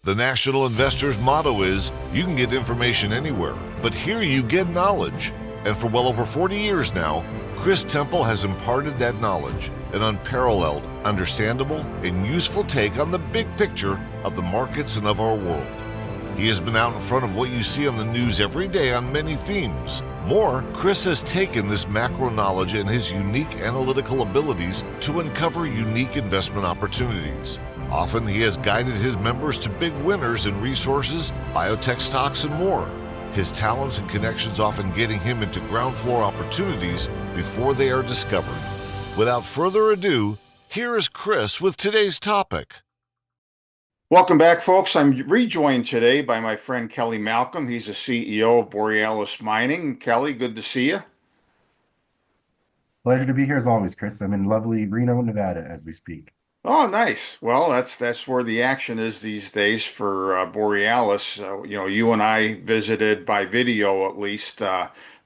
The National Investor's motto is, you can get information anywhere, but here you get knowledge. And for well over 40 years now, Chris Temple has imparted that knowledge, an unparalleled, understandable, and useful take on the big picture of the markets and of our world. He has been out in front of what you see on the news every day on many themes. More, Chris has taken this macro knowledge and his unique analytical abilities to uncover unique investment opportunities. Often, he has guided his members to big winners in resources, biotech stocks, and more. His talents and connections often getting him into ground floor opportunities before they are discovered. Without further ado, here is Chris with today's topic. Welcome back, folks. I'm rejoined today by my friend Kelly Malcolm. He's the CEO of Borealis Mining. Kelly, good to see you. Pleasure to be here as always, Chris. I'm in lovely Reno, Nevada as we speak. Oh, nice. Well, that's where the action is these days for Borealis. You and I visited by video at least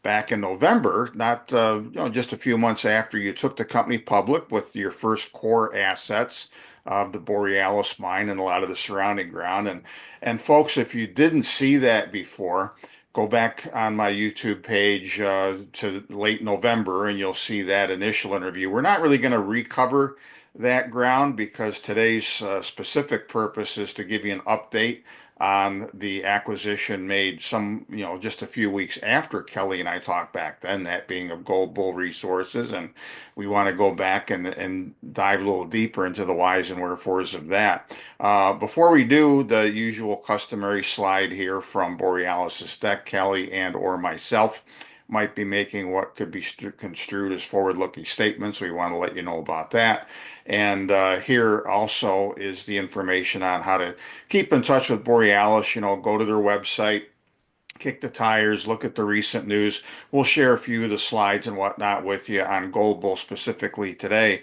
back in November, not just a few months after you took the company public with your first core assets of the Borealis mine and a lot of the surrounding ground. And folks, if you didn't see that before, go back on my YouTube page to late November and you'll see that initial interview. We're not really going to recover that ground because today's specific purpose is to give you an update on the acquisition made just a few weeks after Kelly and I talked back then, that being of Gold Bull Resources. And we want to go back and dive a little deeper into the whys and wherefores of that. Before we do, the usual customary slide here from Borealis' deck, Kelly and or myself might be making what could be construed as forward-looking statements. We want to let you know about that. And here also is the information on how to keep in touch with Borealis. Go to their website, kick the tires, look at the recent news. We'll share a few of the slides and whatnot with you on Gold Bull specifically today.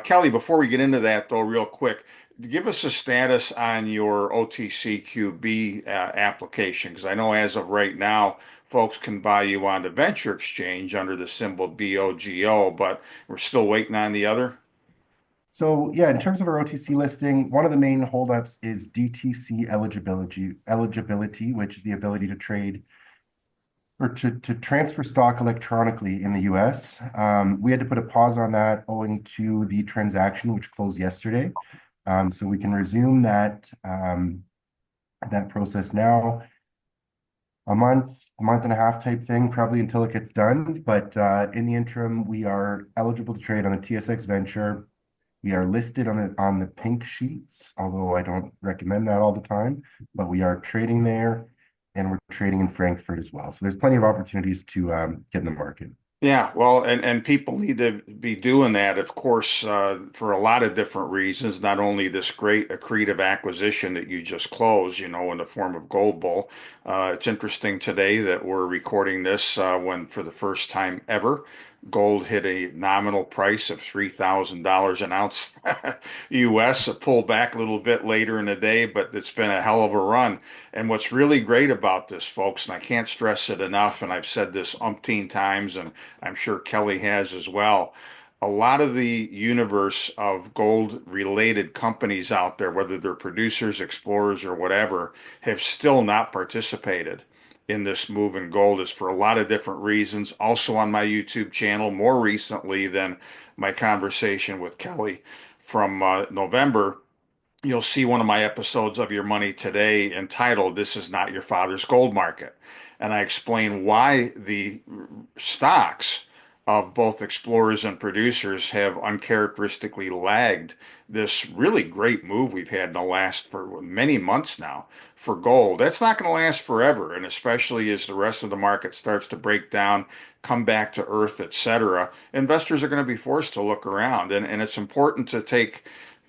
Kelly, before we get into that though, real quick, give us a status on your OTCQB application, because I know as of right now, folks can buy you on the venture exchange under the symbol BOGO, but we're still waiting on the other. So yeah, in terms of our OTC listing, one of the main holdups is DTC eligibility, which is the ability to trade or to transfer stock electronically in the US. We had to put a pause on that owing to the transaction which closed yesterday. So we can resume that process now. A month and a half type thing, probably until it gets done. But in the interim, we are eligible to trade on the TSX Venture. We are listed on the pink sheets, although I don't recommend that all the time. But we are trading there, and we're trading in Frankfurt as well. So there's plenty of opportunities to get in the market. Yeah, well, and people need to be doing that, of course, for a lot of different reasons. Not only this great accretive acquisition that you just closed, in the form of Gold Bull. It's interesting today that we're recording this when, for the first time ever, gold hit a nominal price of $3,000 an ounce US. It pulled back a little bit later in the day, but it's been a hell of a run. And what's really great about this, folks, and I can't stress it enough, and I've said this umpteen times, and I'm sure Kelly has as well. A lot of the universe of gold-related companies out there, whether they're producers, explorers, or whatever, have still not participated in this move in gold. Is for a lot of different reasons. Also on my YouTube channel, more recently than my conversation with Kelly from November, you'll see one of my episodes of Your Money Today entitled "This is Not Your Father's Gold Market." And I explain why the stocks of both explorers and producers have uncharacteristically lagged this really great move we've had in the last for many months now for gold. That's not going to last forever, and especially as the rest of the market starts to break down, come back to earth, etc., investors are going to be forced to look around. And it's important to take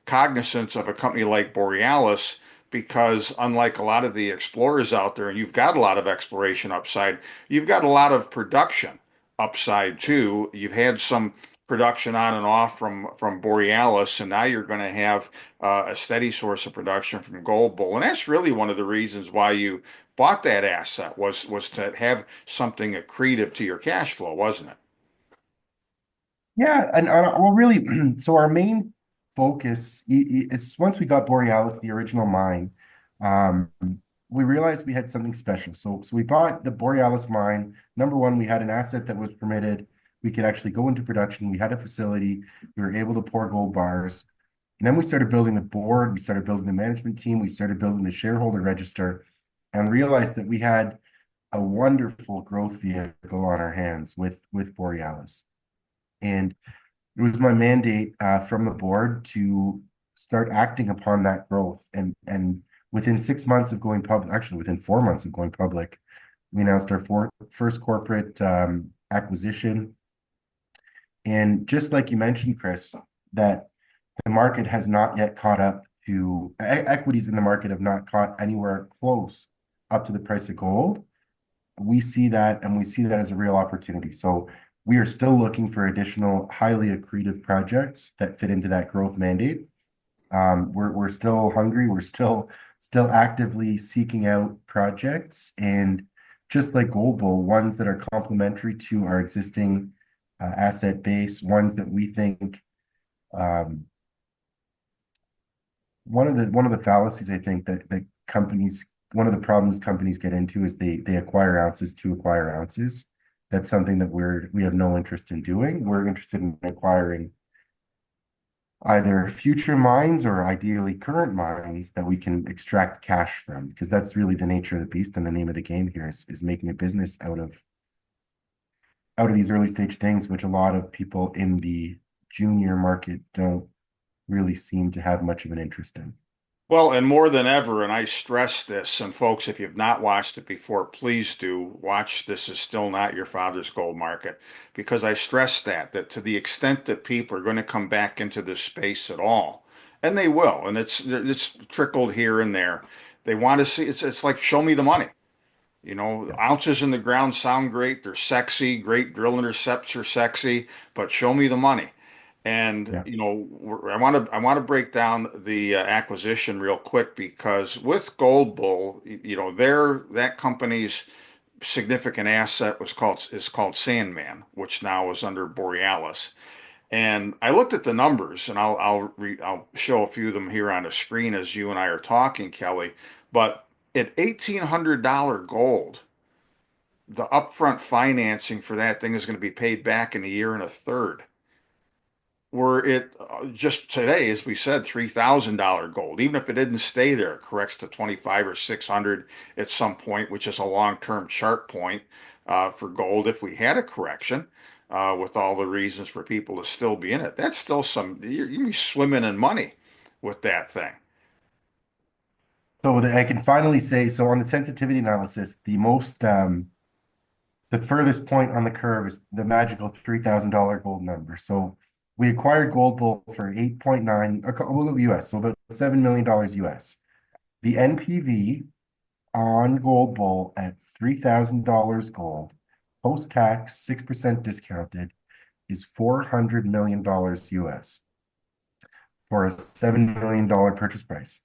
cognizance of a company like Borealis, because unlike a lot of the explorers out there, and you've got a lot of exploration upside, you've got a lot of production upside too. You've had some production on and off from Borealis, and now you're going to have a steady source of production from Gold Bull. And that's really one of the reasons why you bought that asset was to have something accretive to your cash flow, wasn't it? Yeah, and well, really, so our main focus is once we got Borealis, the original mine, we realized we had something special. So we bought the Borealis mine. Number one, we had an asset that was permitted. We could actually go into production. We had a facility. We were able to pour gold bars. And then we started building the board. We started building the management team. We started building the shareholder register and realized that we had a wonderful growth vehicle on our hands with Borealis. And it was my mandate from the board to start acting upon that growth. And within 6 months of going public, actually within 4 months of going public, we announced our first corporate acquisition. And just like you mentioned, Chris, that the market has not yet caught up to equities in the market have not caught anywhere close up to the price of gold. We see that, and we see that as a real opportunity. So we are still looking for additional highly accretive projects that fit into that growth mandate. We're still hungry. We're still actively seeking out projects, and just like Gold Bull, ones that are complementary to our existing asset base, ones that we think one of the fallacies I think that companies one of the problems companies get into is they acquire ounces to acquire ounces. That's something that we have no interest in doing. We're interested in acquiring either future mines or ideally current mines that we can extract cash from, because that's really the nature of the beast and the name of the game here is making a business out of these early stage things, which a lot of people in the junior market don't really seem to have much of an interest in. Well, and more than ever, and I stress this, and folks, if you've not watched it before, please do watch. This is still not your father's gold market, because I stress that to the extent that people are going to come back into this space at all, and they will, and it's trickled here and there. They want to see it's like show me the money. You know, Yeah. ounces in the ground sound great. They're sexy. Great drill intercepts are sexy, but show me the money. And Yeah. you know, I want to break down the acquisition real quick because with Gold Bull, you know, that company's significant asset is called Sandman, which now is under Borealis. And I looked at the numbers, and I'll show a few of them here on the screen as you and I are talking, Kelly. But at $1,800 gold, the upfront financing for that thing is going to be paid back in a year and a third. Were it just today, as we said, $3,000 gold, even if it didn't stay there, it corrects to 25 or 600 at some point, which is a long-term chart point for gold if we had a correction with all the reasons for people to still be in it. That's still you'd be swimming in money with that thing. So I can finally say, so on the sensitivity analysis, the furthest point on the curve is the magical $3,000 gold number. So we acquired Gold Bull for 8.9, we'll go US, so about $7 million US. The NPV on Gold Bull at $3,000 gold, post-tax, 6% discounted, is $400 million US for a $7 million purchase price.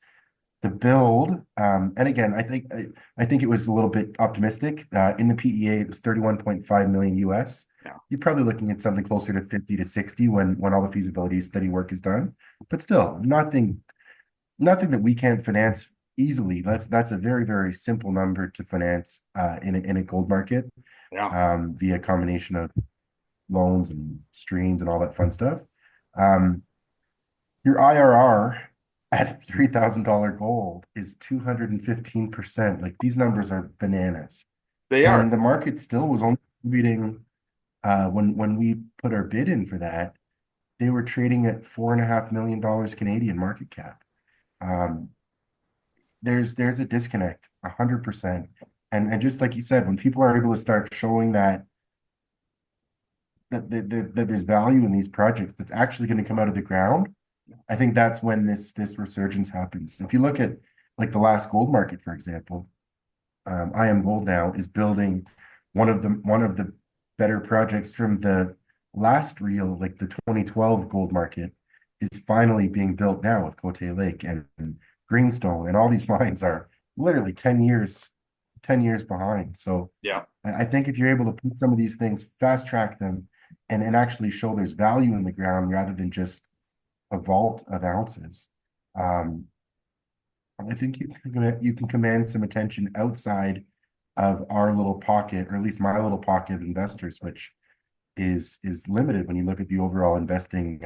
The build, and again, I think it was a little bit optimistic. In the PEA, it was 31.5 million US. Yeah. You're probably looking at something closer to 50 to 60 when all the feasibility study work is done. But still, nothing that we can't finance easily. That's a very, very simple number to finance in a gold market Yeah. via a combination of loans and streams and all that fun stuff. Um, your IRR at $3,000 gold is 215%. Like these numbers are bananas. They are. And the market still was only reading when we put our bid in for that, they were trading at $4.5 million Canadian market cap. There's a disconnect, 100%. And just like you said, when people are able to start showing that there's value in these projects that's actually going to come out of the ground, I think that's when this resurgence happens. If you look at like the last gold market, for example, I Am Gold now is building one of the better projects from the last real, like the 2012 gold market, is finally being built now with Cote Lake and Greenstone, and all these mines are literally 10 years behind. So Yeah. I think if you're able to put some of these things, fast track them, and actually show there's value in the ground rather than just a vault of ounces, I think you can command some attention outside of our little pocket, or at least my little pocket of investors, which is limited when you look at the overall investing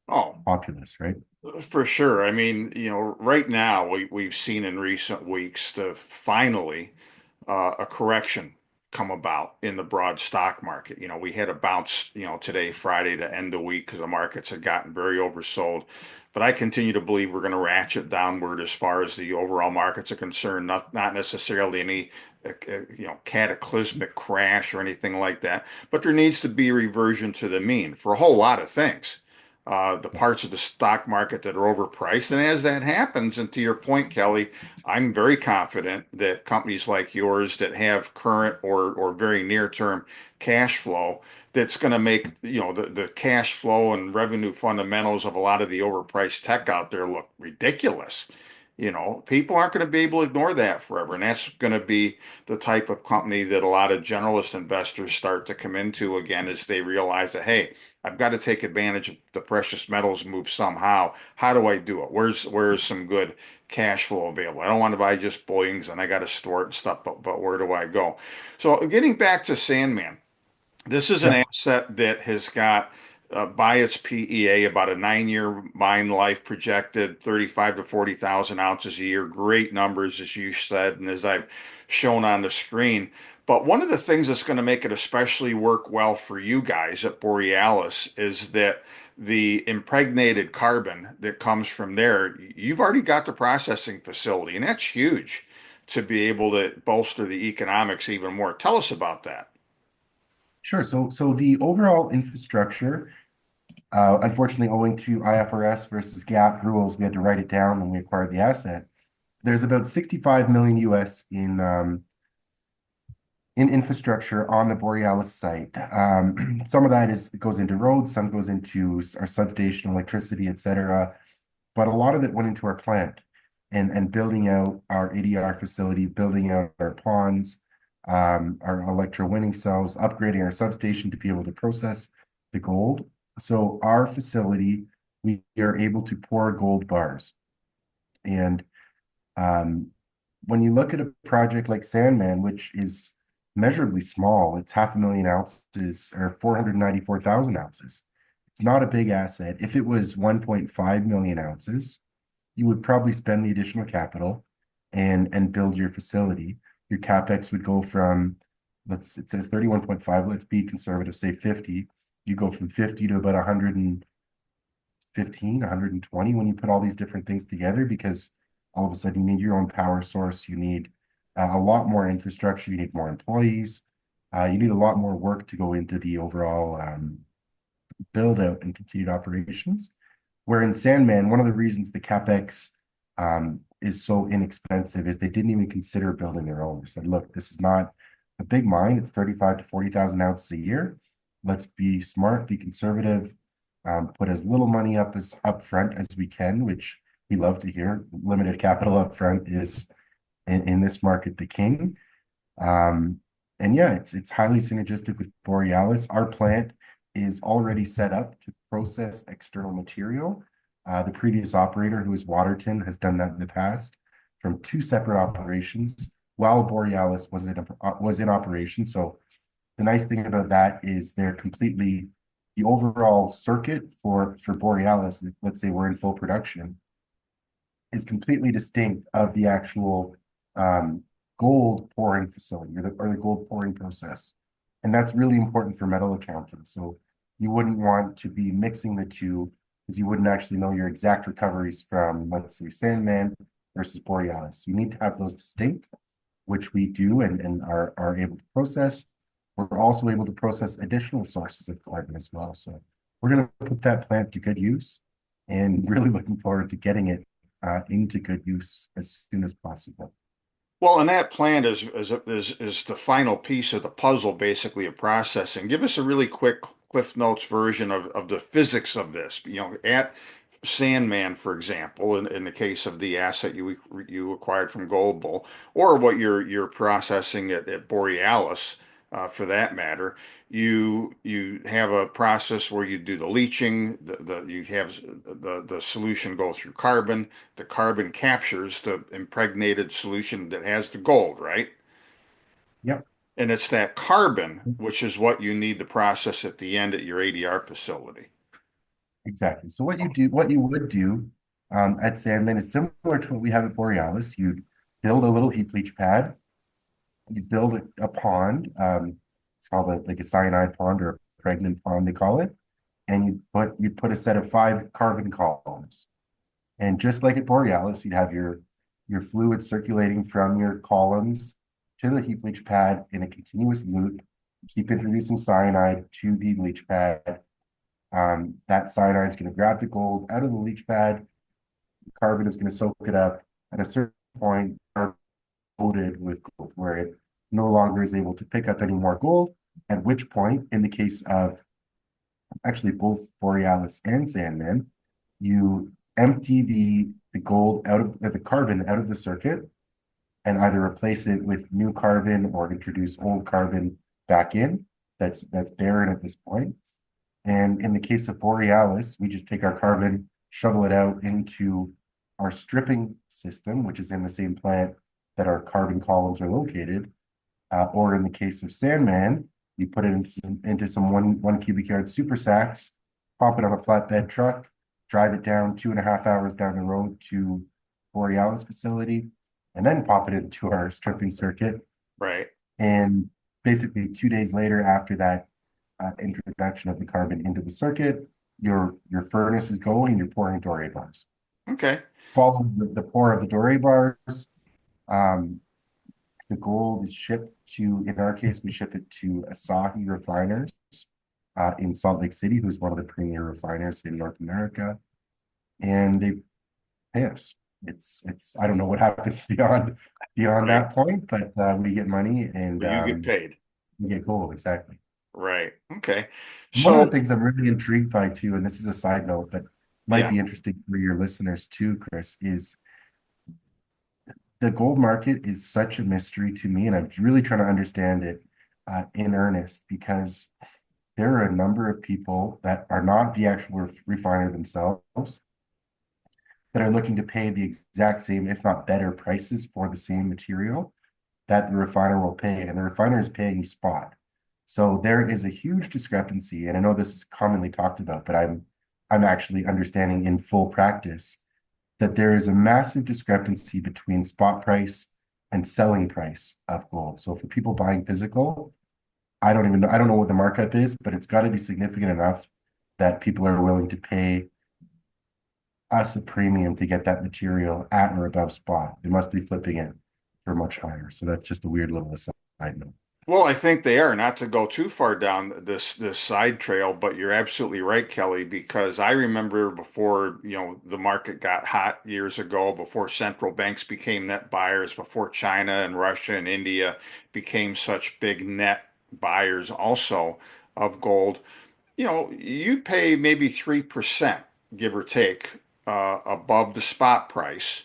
Oh, populace, right? for sure. I mean, right now we've seen in recent weeks the finally a correction come about in the broad stock market. We had a bounce, today, Friday, to end the week because the markets had gotten very oversold. But I continue to believe we're going to ratchet downward as far as the overall markets are concerned, not necessarily any cataclysmic crash or anything like that, but there needs to be reversion to the mean for a whole lot of things. The parts of the stock market that are overpriced. And as that happens, and to your point, Kelly, I'm very confident that companies like yours that have current or very near term cash flow that's going to make the cash flow and revenue fundamentals of a lot of the overpriced tech out there look ridiculous. People aren't going to be able to ignore that forever, and that's going to be the type of company that a lot of generalist investors start to come into again as they realize that, hey, I've got to take advantage of the precious metals move somehow. How do I do it? Where's some good cash flow available? I don't want to buy just bullions and I got to store it and stuff, but where do I go? So getting back to Sandman, this is an Yeah, asset that has got, by its PEA, about a 9-year mine life projected, 35 to 40,000 ounces a year. Great numbers, as you said, and as I've shown on the screen. But one of the things that's going to make it especially work well for you guys at Borealis is that the impregnated carbon that comes from there, you've already got the processing facility, and that's huge to be able to bolster the economics even more. Tell us about that. sure. So the overall infrastructure, unfortunately, owing to IFRS versus GAAP rules, we had to write it down when we acquired the asset. There's about 65 million US in infrastructure on the Borealis site. Some of that goes into roads, some goes into our substation, electricity, etc. But a lot of it went into our plant and building out our ADR facility, building out our ponds, our electrowinning cells, upgrading our substation to be able to process the gold. So our facility, we are able to pour gold bars. And when you look at a project like Sandman, which is measurably small, it's 500,000 ounces or 494,000 ounces. It's not a big asset. If it was 1.5 million ounces, you would probably spend the additional capital and build your facility. Your capex would go from, it says 31.5, let's be conservative, say 50. You go from 50 to about 115, 120 when you put all these different things together, because all of a sudden you need your own power source, you need a lot more infrastructure, you need more employees, you need a lot more work to go into the overall build out and continued operations. Where in Sandman, one of the reasons the capex is so inexpensive is they didn't even consider building their own. They said, look, this is not a big mine. It's 35 to 40,000 ounces a year. Let's be smart, be conservative, put as little money up front as we can, which we love to hear. Limited capital up front is in this market the king. And yeah, it's highly synergistic with Borealis. Our plant is already set up to process external material. The previous operator, who is Waterton, has done that in the past from two separate operations while Borealis was in operation. So the nice thing about that is they're completely the overall circuit for Borealis. Let's say we're in full production, is completely distinct of the actual gold pouring facility or the gold pouring process. And that's really important for metal accounting. So you wouldn't want to be mixing the two because you wouldn't actually know your exact recoveries from, let's say, Sandman versus Borealis. You need to have those distinct, which we do and are able to process. We're also able to process additional sources of carbon as well. So we're going to put that plant to good use and really looking forward to getting it into good use as soon as possible. Well, and that plant is the final piece of the puzzle, basically, of processing. Give us a really quick Cliff Notes version of the physics of this. At Sandman, for example, in the case of the asset you acquired from Gold Bull, or what you're processing at Borealis, for that matter. You have a process where you do the leaching. You have the solution go through carbon. The carbon captures the impregnated solution that has the gold, right? Yep, And it's that carbon, which is what you need to process at the end at your ADR facility. exactly. So what you would do at Sandman is similar to what we have at Borealis. You'd build a little heap leach pad. You build a pond. It's called like a cyanide pond or a pregnant pond, they call it. And you put a set of 5 carbon columns. And just like at Borealis, you'd have your fluid circulating from your columns to the heap leach pad in a continuous loop. Keep introducing cyanide to the leach pad. That cyanide is going to grab the gold out of the leach pad. The carbon is going to soak it up. At a certain point, are loaded with gold, where it no longer is able to pick up any more gold. At which point, in the case of actually both Borealis and Sandman, you empty the gold out of the carbon out of the circuit and either replace it with new carbon or introduce old carbon back in. That's barren at this point. And in the case of Borealis, we just take our carbon, shovel it out into our stripping system, which is in the same plant that our carbon columns are located. Or in the case of Sandman, you put it into some one cubic yard super sacks, pop it on a flatbed truck, drive it down 2.5 hours down the road to Borealis facility, and then pop it into our stripping circuit. Right. And basically 2 days later, after that introduction of the carbon into the circuit, your furnace is going, you're pouring doré bars. Okay. Following the pour of the doré bars, the gold is shipped to, in our case, we ship it to Asahi Refiners in Salt Lake City, who's one of the premier refiners in North America, and they pay us. It's I don't know what happens beyond Right. that point, but we get money and But you get paid. we get gold, exactly. Right. Okay. One of the So, things I'm really intrigued by too, and this is a side note, but might yeah. be interesting for your listeners too, Chris, is the gold market is such a mystery to me, and I'm really trying to understand it in earnest because there are a number of people that are not the actual refiner themselves that are looking to pay the exact same, if not better, prices for the same material that the refiner will pay, and the refiner is paying you spot. So there is a huge discrepancy, and I know this is commonly talked about, but I'm actually understanding in full practice that there is a massive discrepancy between spot price and selling price of gold. So for people buying physical, I don't know what the markup is, but it's got to be significant enough that people are willing to pay us a premium to get that material at or above spot. They must be flipping it for much higher. So that's just a weird little aside note. Well, I think they are, not to go too far down this side trail, but you're absolutely right, Kelly, because I remember before, the market got hot years ago, before central banks became net buyers, before China and Russia and India became such big net buyers also of gold. You pay maybe 3%, give or take, above the spot price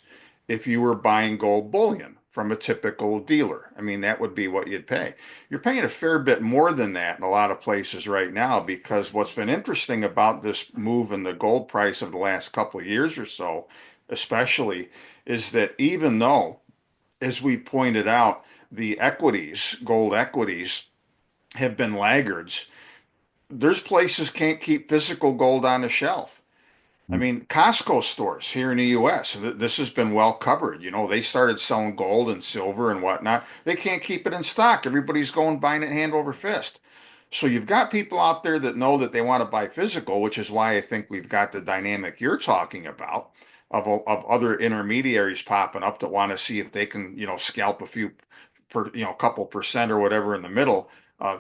if you were buying gold bullion from a typical dealer. I mean, that would be what you'd pay. You're paying a fair bit more than that in a lot of places right now because what's been interesting about this move in the gold price of the last couple of years or so, especially, is that even though, as we pointed out, the equities, gold equities, have been laggards, there's places can't keep physical gold on the shelf. I mean, Costco stores here in the US, this has been well covered. They started selling gold and silver and whatnot. They can't keep it in stock. Everybody's going buying it hand over fist. So you've got people out there that know that they want to buy physical, which is why I think we've got the dynamic you're talking about of other intermediaries popping up that want to see if they can, scalp a few a couple percent or whatever in the middle,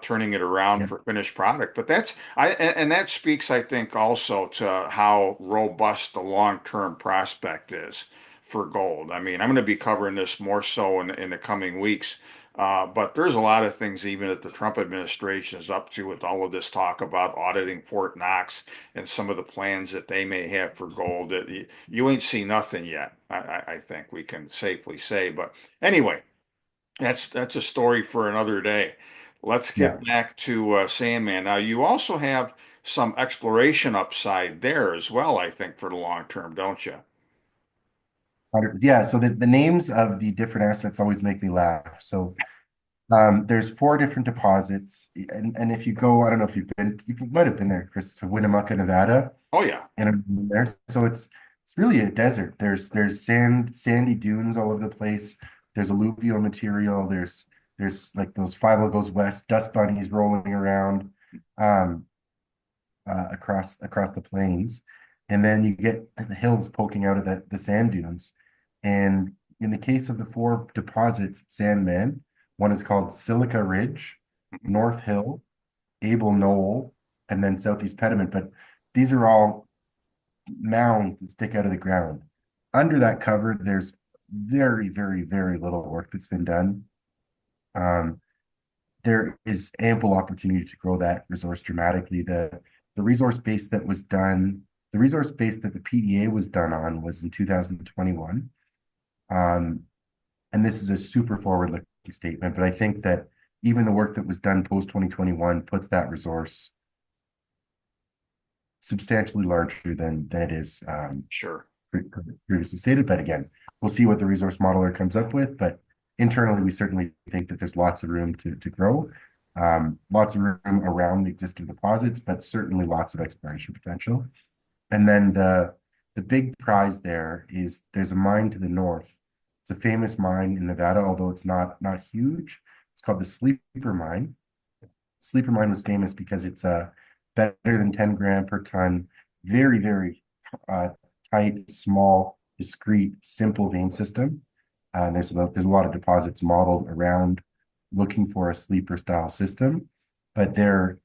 turning it around Yeah. for finished product. But and that speaks, I think, also to how robust the long-term prospect is for gold. I mean, I'm going to be covering this more so in the coming weeks. But there's a lot of things even that the Trump administration is up to with all of this talk about auditing Fort Knox and some of the plans that they may have for gold that you ain't seen nothing yet. I think we can safely say. But anyway, that's a story for another day. let's Yeah. get back to Sandman. Now, you also have some exploration upside there as well, I think, for the long term, don't you? Yeah, so the names of the different assets always make me laugh. So there's four different deposits, and if you go, I don't know if you might have been there, Chris, to Winnemucca, Nevada, Oh, yeah. and there, so it's really a desert. There's sandy dunes all over the place. There's alluvial material. There's like those Philo goes west dust bunnies rolling around um, across the plains, and then you get the hills poking out of the sand dunes. And in the case of the four deposits, Sandman, one is called Silica Ridge, Mhm. North Hill, Able Knoll, and then Southeast Pediment. But these are all mounds that stick out of the ground. Under that cover, there's very, very, very little work that's been done. Um, there is ample opportunity to grow that resource dramatically. The resource base that was done, the resource base that the PEA was done on was in 2021. Um, and this is a super forward-looking statement, but I think that even the work that was done post 2021 puts that resource substantially larger than it is Sure. previously stated. But again, we'll see what the resource modeler comes up with. But internally, we certainly think that there's lots of room to grow, lots of room around the existing deposits, but certainly lots of exploration potential. And then the big prize there is there's a mine to the north. It's a famous mine in Nevada, although it's not huge. It's called the Sleeper Mine. Sleeper Mine was famous because it's better than 10 gram per ton, very, very uh, tight, small, discrete, simple vein system. There's a lot of deposits modeled around looking for a sleeper style system, but they're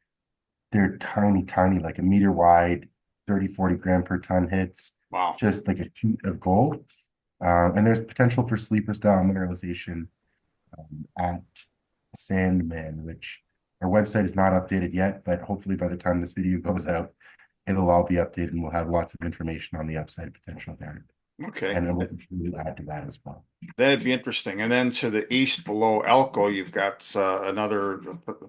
tiny, tiny, like a meter wide, 30, 40 gram per ton hits, Wow. just like a sheet of gold. And there's potential for sleeper style mineralization at Sandman, which our website is not updated yet, but hopefully by the time this video goes out, it'll all be updated and we'll have lots of information on the upside potential there. Okay. And then we'll add to that as well. That'd be interesting. And then to the east below Elko, you've got another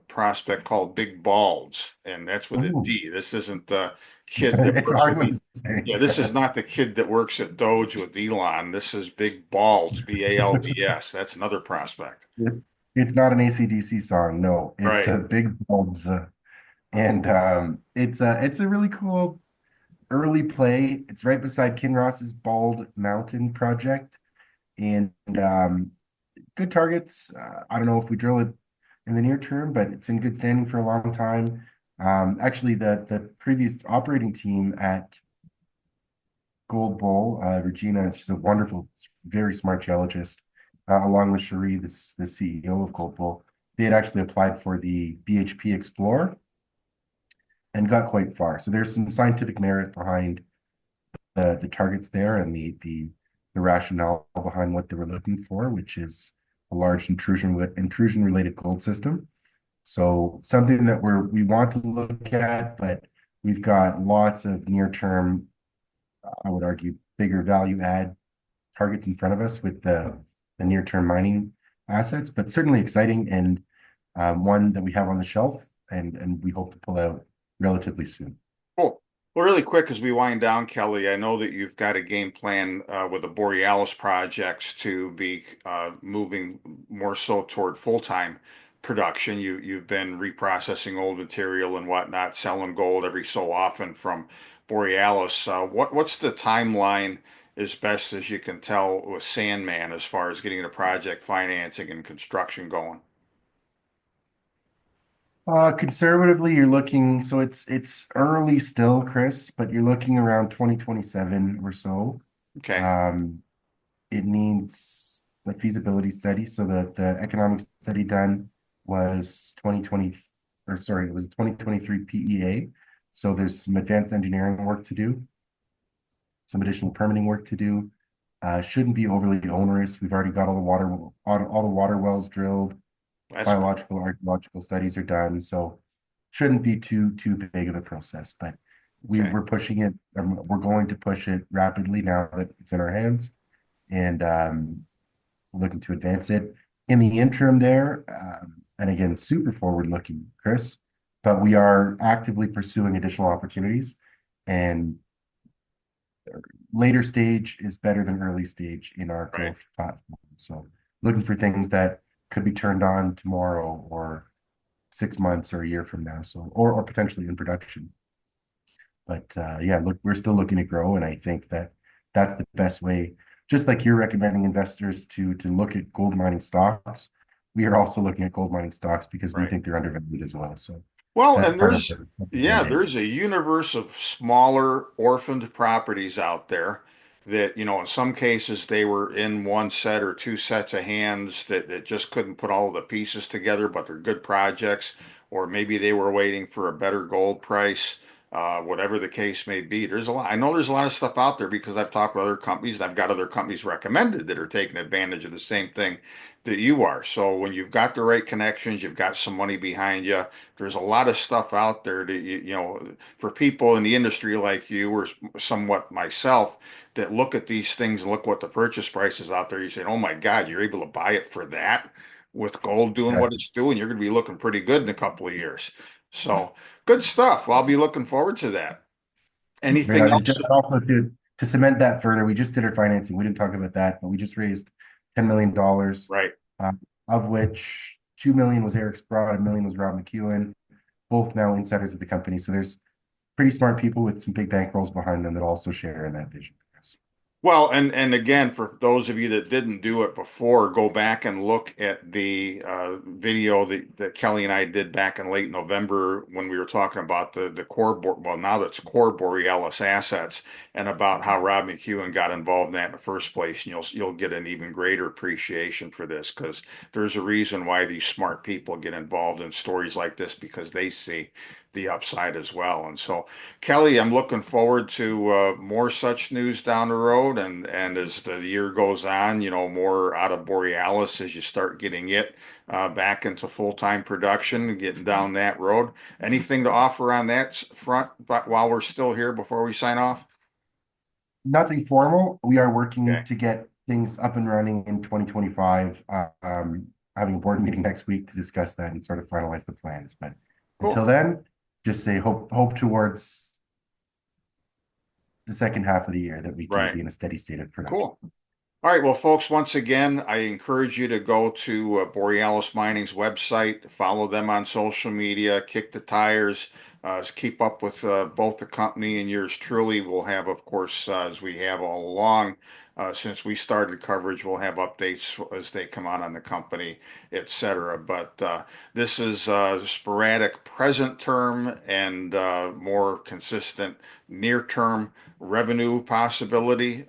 prospect called Big Balds, and that's with a Ooh. D. This isn't the kid that It's a works hard with one the, to say. yeah, this is not the kid that works at Doge with Elon. This is Big Balds, Balds. That's another prospect. It's not an AC/DC song, no. It's Right. a big bulbs, and it's a really cool early play. It's right beside Kinross's Bald Mountain project, and good targets. I don't know if we drill it in the near term, but it's in good standing for a long time. Actually, the previous operating team at Gold Bowl, Regina, she's a wonderful, very smart geologist, along with Cherie, the CEO of Gold Bowl. They had actually applied for the BHP Explorer and got quite far. So there's some scientific merit behind the targets there and the rationale behind what they were looking for, which is a large intrusion related gold system. So something that we want to look at, but we've got lots of near term, I would argue, bigger value add targets in front of us with the near term mining assets, but certainly exciting and one that we have on the shelf and we hope to pull out relatively soon. Cool. Well, really quick as we wind down, Kelly, I know that you've got a game plan with the Borealis projects to be moving more so toward full-time production. You've been reprocessing old material and whatnot, selling gold every so often from Borealis. What's the timeline as best as you can tell with Sandman as far as getting the project financing and construction going? Conservatively, you're looking, so it's early still, Chris, but you're looking around 2027 or so. Okay. Um, it needs the feasibility study. So the economic study done was 2020, or sorry, it was 2023 PEA. So there's some advanced engineering work to do, some additional permitting work to do. Shouldn't be overly onerous. We've already got all the water wells drilled, That's good. biological, archaeological studies are done, so shouldn't be too big of a process. But Okay. we're pushing it. We're going to push it rapidly now that it's in our hands, and looking to advance it. In the interim, there, and again, super forward looking, Chris, but we are actively pursuing additional opportunities, and later stage is better than early stage in our Right. growth platform. So looking for things that could be turned on tomorrow or 6 months or a year from now. So, or potentially in production. But yeah, look, we're still looking to grow, and I think that that's the best way. Just like you're recommending investors to look at gold mining stocks, we are also looking at gold mining stocks because we Right. think they're undervalued as well. So Well, that's and part of there's, the yeah, mandate. there's a universe of smaller orphaned properties out there that, in some cases they were in one set or two sets of hands that just couldn't put all the pieces together, but they're good projects, or maybe they were waiting for a better gold price, whatever the case may be. I know there's a lot of stuff out there because I've talked with other companies and I've got other companies recommended that are taking advantage of the same thing that you are. So when you've got the right connections, you've got some money behind you, there's a lot of stuff out there that for people in the industry like you or somewhat myself that look at these things and look what the purchase price is out there. You say, "Oh my God, you're able to buy it for that with gold doing Yeah, what it's doing. You're going to be looking pretty good in a couple of years." So good stuff. Well, I'll be looking forward to that. right Anything on. And else? just also to cement that further, we just did our financing. We didn't talk about that, but we just raised $10 million, Right. uh, of which 2 million was Eric Sprott, 1 million was Rob McEwen, both now insiders of the company. So there's pretty smart people with some big bankrolls behind them that also share in that vision. Yes. Well, and again, for those of you that didn't do it before, go back and look at the video that Kelly and I did back in late November when we were talking about the core, well, now that's core Borealis assets, and about how Rob McEwen got involved in that in the first place. And you'll get an even greater appreciation for this because there's a reason why these smart people get involved in stories like this because they see the upside as well. And so Kelly, I'm looking forward to more such news down the road, and as the year goes on, more out of Borealis as you start getting it back into full-time production and getting down that road. Anything to offer on that front, but while we're still here before we sign off? Nothing formal. We are working Okay, to get things up and running in 2025. Having a board meeting next week to discuss that and sort of finalize the plans. But until cool. then, just say hope towards the second half of the year that we can Right. be in a steady state of production. Cool. All right, well, folks, once again, I encourage you to go to Borealis Mining's website, follow them on social media, kick the tires, keep up with both the company and yours truly. We'll have, of course, as we have all along, since we started coverage, we'll have updates as they come out on the company, etc. But this is sporadic present term and more consistent near term revenue possibility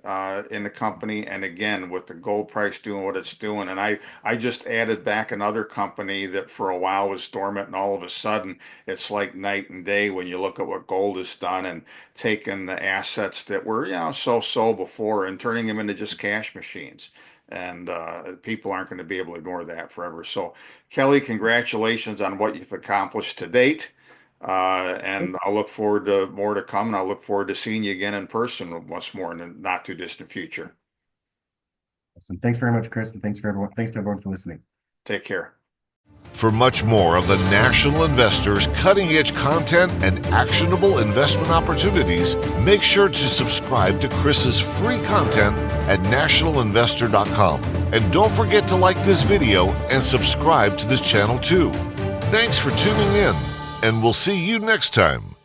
in the company. And again, with the gold price doing what it's doing, and I just added back another company that for a while was dormant, and all of a sudden it's like night and day when you look at what gold has done and taken the assets that were so before and turning them into just cash machines. And people aren't going to be able to ignore that forever. So, Kelly, congratulations on what you've accomplished to date. And I'll look forward to more to come, and I'll look forward to seeing you again in person once more in the not too distant future. Awesome. Thanks very much, Chris, and thanks for everyone. Thanks to everyone for listening. Take care. For much more of the National Investor's cutting-edge content and actionable investment opportunities, make sure to subscribe to Chris's free content at nationalinvestor.com. And don't forget to like this video and subscribe to this channel too. Thanks for tuning in, and we'll see you next time.